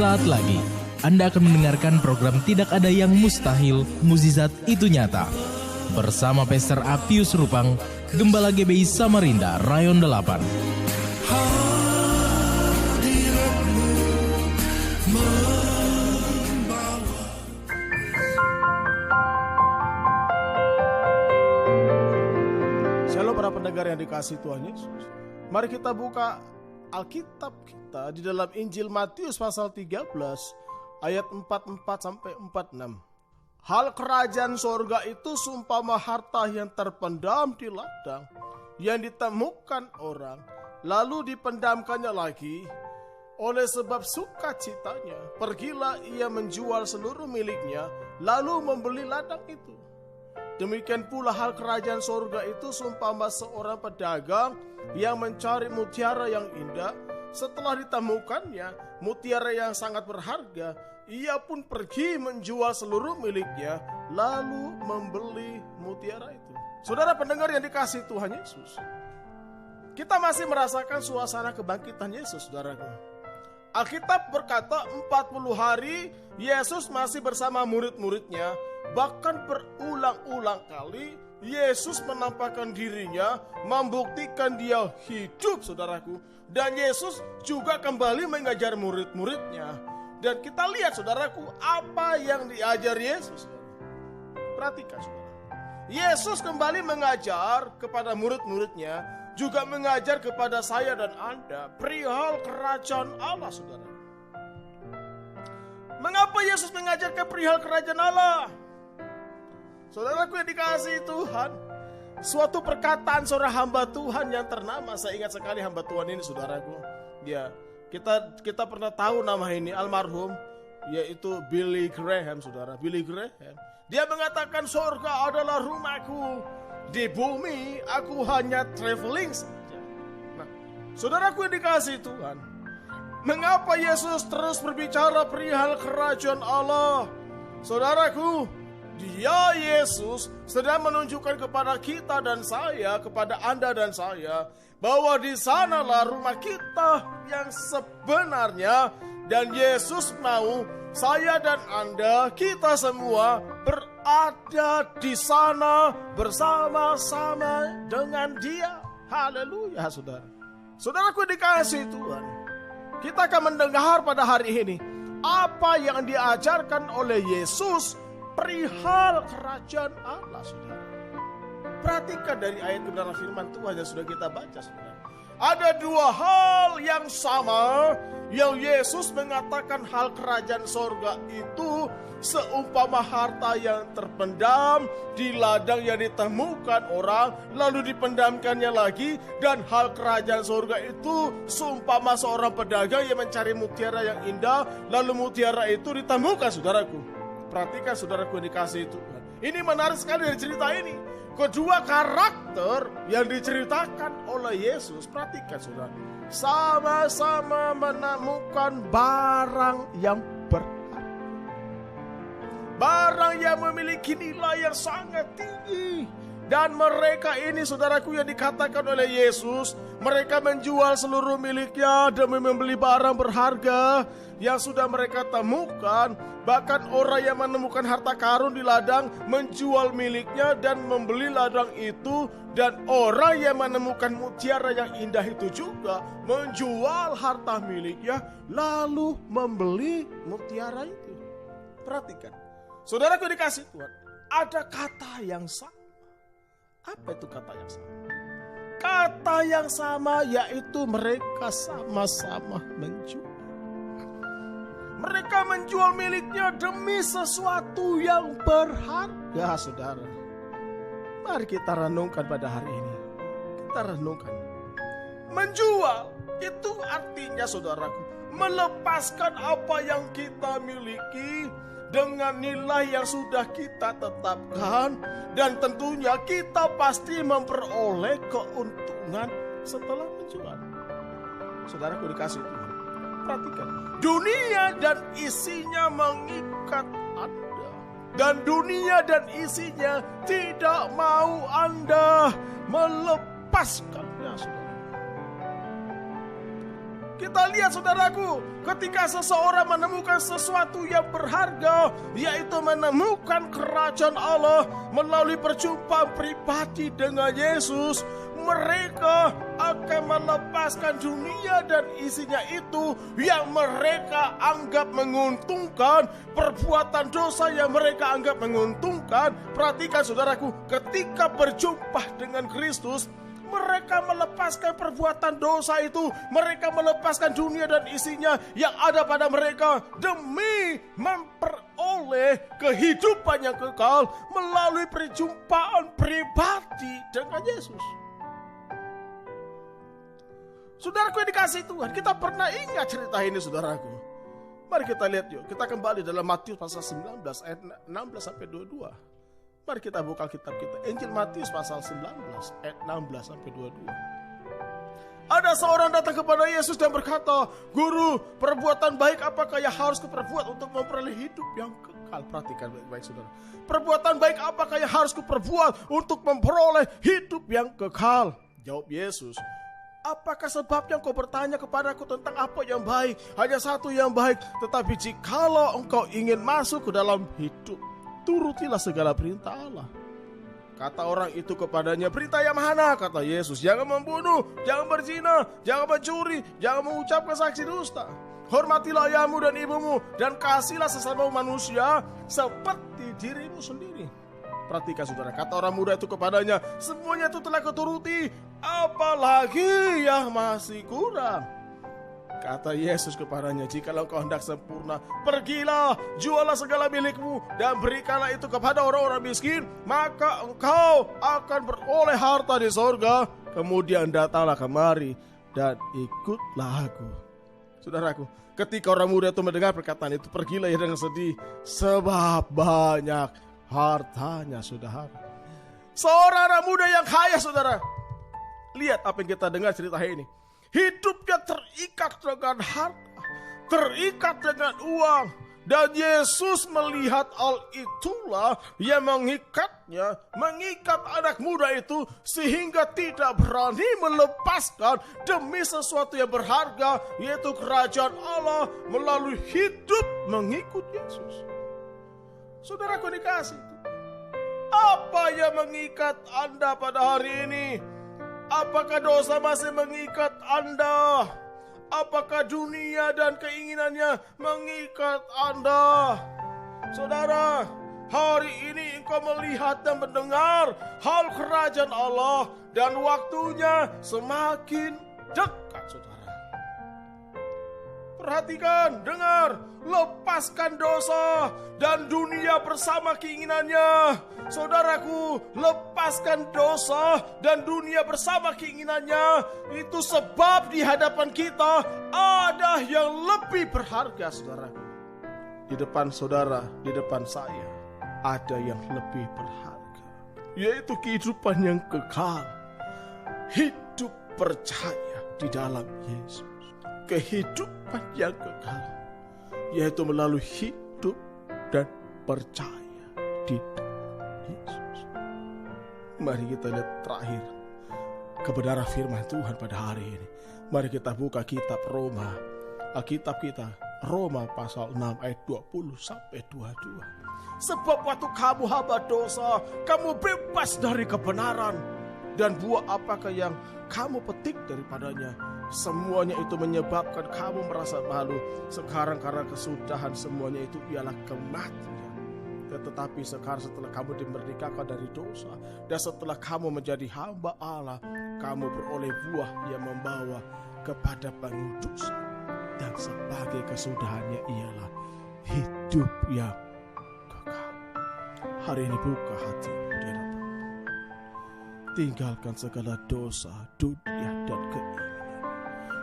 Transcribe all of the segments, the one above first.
Sesaat lagi, Anda akan mendengarkan program Tidak Ada Yang Mustahil, Mukjizat Itu Nyata. Bersama Pastor Apius Rupang, Gembala GBI Samarinda, Rayon 8. Shalom para pendengar yang dikasihi Tuhan Yesus. Mari kita buka Alkitab kita di dalam Injil Matius pasal 13 ayat 44 sampai 46. Hal kerajaan sorga itu seumpama harta yang terpendam di ladang, yang ditemukan orang, lalu dipendamkannya lagi. Oleh sebab sukacitanya, pergilah ia menjual seluruh miliknya, lalu membeli ladang itu. Demikian pula hal kerajaan sorga itu seumpama seorang pedagang yang mencari mutiara yang indah. Setelah ditemukannya mutiara yang sangat berharga, ia pun pergi menjual seluruh miliknya, lalu membeli mutiara itu. Saudara pendengar yang dikasihi Tuhan Yesus, kita masih merasakan suasana kebangkitan Yesus, saudaraku. Alkitab berkata 40 hari Yesus masih bersama murid-muridnya. Bahkan berulang-ulang kali Yesus menampakkan dirinya, membuktikan dia hidup, saudaraku. Dan Yesus juga kembali mengajar murid-muridnya. Dan kita lihat, saudaraku, apa yang diajar Yesus. Perhatikan, saudara. Yesus kembali mengajar kepada murid-muridnya, juga mengajar kepada saya dan Anda perihal kerajaan Allah, saudara. Mengapa Yesus mengajarkan perihal kerajaan Allah? Saudaraku yang dikasihi Tuhan, suatu perkataan seorang hamba Tuhan yang ternama, saya ingat sekali hamba Tuhan ini, saudaraku. Ya, kita pernah tahu nama ini, almarhum, yaitu Billy Graham, saudara. Billy Graham. Dia mengatakan surga adalah rumahku, di bumi aku hanya traveling saja. Nah, saudaraku yang dikasihi Tuhan, mengapa Yesus terus berbicara perihal kerajaan Allah? Saudaraku, Dia Yesus sedang menunjukkan kepada kita dan saya, kepada Anda dan saya, bahwa di sanalah rumah kita yang sebenarnya. Dan Yesus mau saya dan Anda, kita semua berada di sana bersama-sama dengan Dia. Haleluya, saudara. Saudaraku dikasihi Tuhan, kita akan mendengar pada hari ini apa yang diajarkan oleh Yesus perihal kerajaan Allah, saudara. Perhatikan dari ayat kebenaran firman Tuhan yang sudah kita baca, saudara. Ada dua hal yang sama yang Yesus mengatakan hal kerajaan sorga itu seumpama harta yang terpendam di ladang yang ditemukan orang, lalu dipendamkannya lagi. Dan hal kerajaan sorga itu seumpama seorang pedagang yang mencari mutiara yang indah, lalu mutiara itu ditemukan, saudaraku. Perhatikan, saudaraku yang dikasihi Tuhan. Ini menarik sekali dari cerita ini. Kedua karakter yang diceritakan oleh Yesus, perhatikan, saudara, sama-sama menemukan barang yang berharga, barang yang memiliki nilai yang sangat tinggi. Dan mereka ini, saudaraku yang dikatakan oleh Yesus, mereka menjual seluruh miliknya demi membeli barang berharga yang sudah mereka temukan. Bahkan orang yang menemukan harta karun di ladang menjual miliknya dan membeli ladang itu. Dan orang yang menemukan mutiara yang indah itu juga menjual harta miliknya lalu membeli mutiara itu. Perhatikan, saudaraku dikasih Tuhan, ada kata yang sama. Apa itu kata yang sama? Kata yang sama yaitu mereka sama-sama menjual. Mereka menjual miliknya demi sesuatu yang berharga, saudara. Mari kita renungkan pada hari ini. Kita renungkan. Menjual itu artinya, saudaraku, melepaskan apa yang kita miliki dengan nilai yang sudah kita tetapkan. Dan tentunya kita pasti memperoleh keuntungan setelah menjual. Saudaraku dikasih Tuhan, perhatikan. Dunia dan isinya mengikat Anda. Dan dunia dan isinya tidak mau Anda melepaskannya, saudara. Kita lihat saudaraku, ketika seseorang menemukan sesuatu yang berharga, yaitu menemukan kerajaan Allah melalui perjumpaan pribadi dengan Yesus, mereka akan melepaskan dunia dan isinya itu yang mereka anggap menguntungkan, perbuatan dosa yang mereka anggap menguntungkan. Perhatikan saudaraku, ketika berjumpa dengan Kristus, mereka melepaskan perbuatan dosa itu, mereka melepaskan dunia dan isinya yang ada pada mereka demi memperoleh kehidupan yang kekal melalui perjumpaan pribadi dengan Yesus. Saudaraku yang dikasihi Tuhan, kita pernah ingat cerita ini saudaraku. Mari kita lihat yuk, kita kembali dalam Matius pasal 19 ayat 16 sampai 22. Mari kita buka kitab kita, Injil Matius pasal 19 ayat 16 sampai 22. Ada seorang datang kepada Yesus dan berkata, "Guru, perbuatan baik apakah yang harus kuperbuat untuk memperoleh hidup yang kekal?" Perhatikan baik-baik saudara. Perbuatan baik apakah yang harus kuperbuat untuk memperoleh hidup yang kekal? Jawab Yesus, "Apakah sebabnya engkau bertanya kepadaku tentang apa yang baik? Hanya satu yang baik, tetapi jikalau engkau ingin masuk ke dalam hidup, turutilah segala perintah Allah." Kata orang itu kepadanya, "Perintah yang mana?" Kata Yesus, "Jangan membunuh, jangan berzina, jangan mencuri, jangan mengucapkan saksi dusta. Hormatilah ayahmu dan ibumu, dan kasihlah sesama manusia seperti dirimu sendiri." Perhatikan saudara, kata orang muda itu kepadanya, "Semuanya itu telah kuturuti, apalagi yang masih kurang?" Kata Yesus kepadanya, "Jikalau kau hendak sempurna, pergilah, jualah segala milikmu dan berikanlah itu kepada orang-orang miskin, maka engkau akan beroleh harta di sorga. Kemudian datanglah kemari dan ikutlah aku." Saudaraku, ketika orang muda itu mendengar perkataan itu, pergilah ia dengan sedih, sebab banyak hartanya, saudara. Seorang anak muda yang kaya, saudara. Lihat apa yang kita dengar cerita ini. Hidupnya terikat dengan harta, terikat dengan uang. Dan Yesus melihat hal itulah yang mengikatnya, mengikat anak muda itu sehingga tidak berani melepaskan demi sesuatu yang berharga, yaitu kerajaan Allah melalui hidup mengikut Yesus. Saudaraku dikasih, apa yang mengikat Anda pada hari ini? Apakah dosa masih mengikat Anda? Apakah dunia dan keinginannya mengikat Anda? Saudara, hari ini engkau melihat dan mendengar hal kerajaan Allah dan waktunya semakin dekat, saudara. Perhatikan, dengar, lepaskan dosa dan dunia bersama keinginannya. Saudaraku, lepaskan dosa dan dunia bersama keinginannya. Itu sebab di hadapan kita ada yang lebih berharga, saudaraku. Di depan saudara, di depan saya, ada yang lebih berharga, yaitu kehidupan yang kekal. Hidup percaya di dalam Yesus. Kehidupan yang kekal, yaitu melalui hidup dan percaya di Yesus. Mari kita lihat terakhir kebenaran firman Tuhan pada hari ini. Mari kita buka kitab Roma, Alkitab kita, Roma pasal 6 ayat 20 sampai 22. Sebab waktu kamu hamba dosa, kamu bebas dari kebenaran, dan buah apakah yang kamu petik daripadanya? Semuanya itu menyebabkan kamu merasa malu. Sekarang karena kesudahan semuanya itu ialah kematian. Tetapi sekarang setelah kamu dimerdekakan dari dosa, dan setelah kamu menjadi hamba Allah, kamu beroleh buah yang membawa kepada pengudusan. Dan sebagai kesudahannya ialah hidup yang kekal. Hari ini buka hatimu di hadapan. Tinggalkan segala dosa, dunia dan keinginan.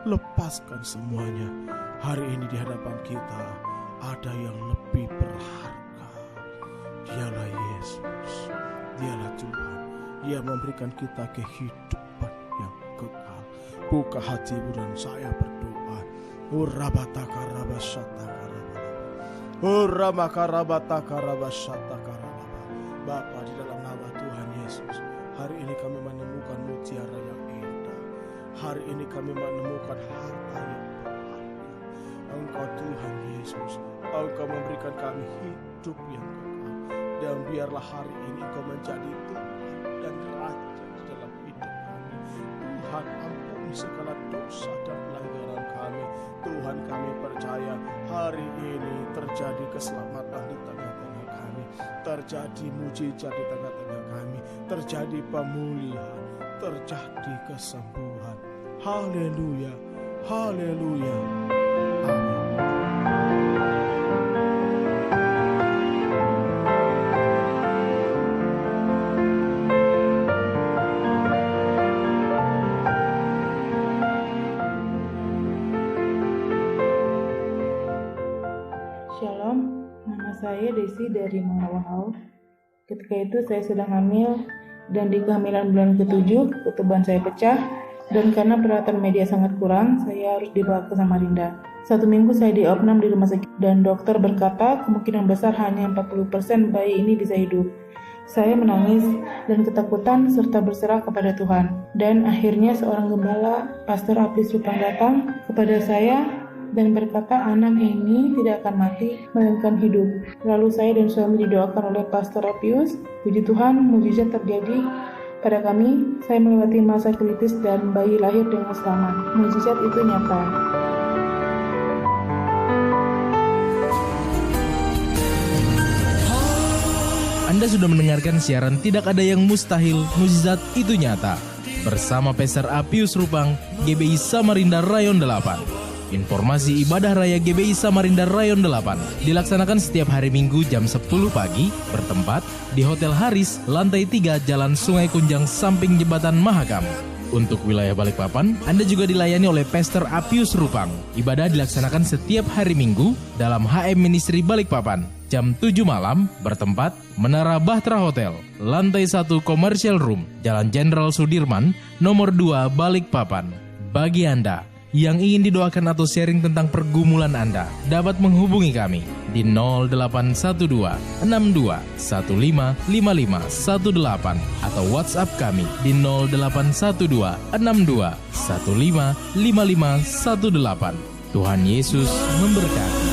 Lepaskan semuanya. Hari ini di hadapan kita ada yang lebih berharga. Dialah Yesus, dialah Tuhan. Dia memberikan kita kehidupan yang kekal. Buka hatimu dan saya berdoa. Bapa, di dalam nama Tuhan Yesus, hari ini kami menemukan mutiara yang indah. Hari ini kami menemukan harta yang Engkau Tuhan Yesus, Engkau memberikan kami hidup yang kekal. Dan biarlah hari ini Engkau menjadi Tuhan dan Raja di dalam hidup kami. Tuhan, ampuni segala dosa dan pelanggaran kami. Tuhan, kami percaya hari ini terjadi keselamatan di tengah-tengah kami, terjadi mujizat di tengah-tengah kami, terjadi pemulihan, terjadi kesembuhan. Haleluya, haleluya, amin. Shalom, nama saya Desi dari Mawahau. Ketika itu saya sedang hamil dan di kehamilan bulan ke-7 ketuban saya pecah, dan karena peralatan media sangat kurang, saya harus dibawa ke Samarinda. 1 minggu saya diopnam di rumah sakit dan dokter berkata kemungkinan besar hanya 40% bayi ini bisa hidup. Saya menangis dan ketakutan serta berserah kepada Tuhan. Dan akhirnya seorang gembala, Pastor Appius Rupang datang kepada saya dan berkata anak ini tidak akan mati, melainkan hidup. Lalu saya dan suami didoakan oleh Pastor Appius. Puji Tuhan, mujizat terjadi pada kami. Saya melewati masa kritis dan bayi lahir dengan selamat. Mujizat itu nyata. Anda sudah mendengarkan siaran Tidak Ada Yang Mustahil, Mujizat Itu Nyata bersama Pastor Appius Rupang, GBI Samarinda Rayon 8. Informasi ibadah raya GBI Samarinda Rayon 8 dilaksanakan setiap hari Minggu jam 10 pagi bertempat di Hotel Haris, lantai 3, Jalan Sungai Kunjang, samping Jembatan Mahakam. Untuk wilayah Balikpapan, Anda juga dilayani oleh Pastor Appius Rupang. Ibadah dilaksanakan setiap hari Minggu dalam HM Ministry Balikpapan. Jam 7 malam bertempat Menara Bahtera Hotel, lantai 1, Commercial Room, Jalan Jenderal Sudirman, nomor 2, Balikpapan. Bagi Anda yang ingin didoakan atau sharing tentang pergumulan Anda, dapat menghubungi kami di 0812 62 15 55 18 atau WhatsApp kami di 0812 62 15 55 18. Tuhan Yesus memberkati.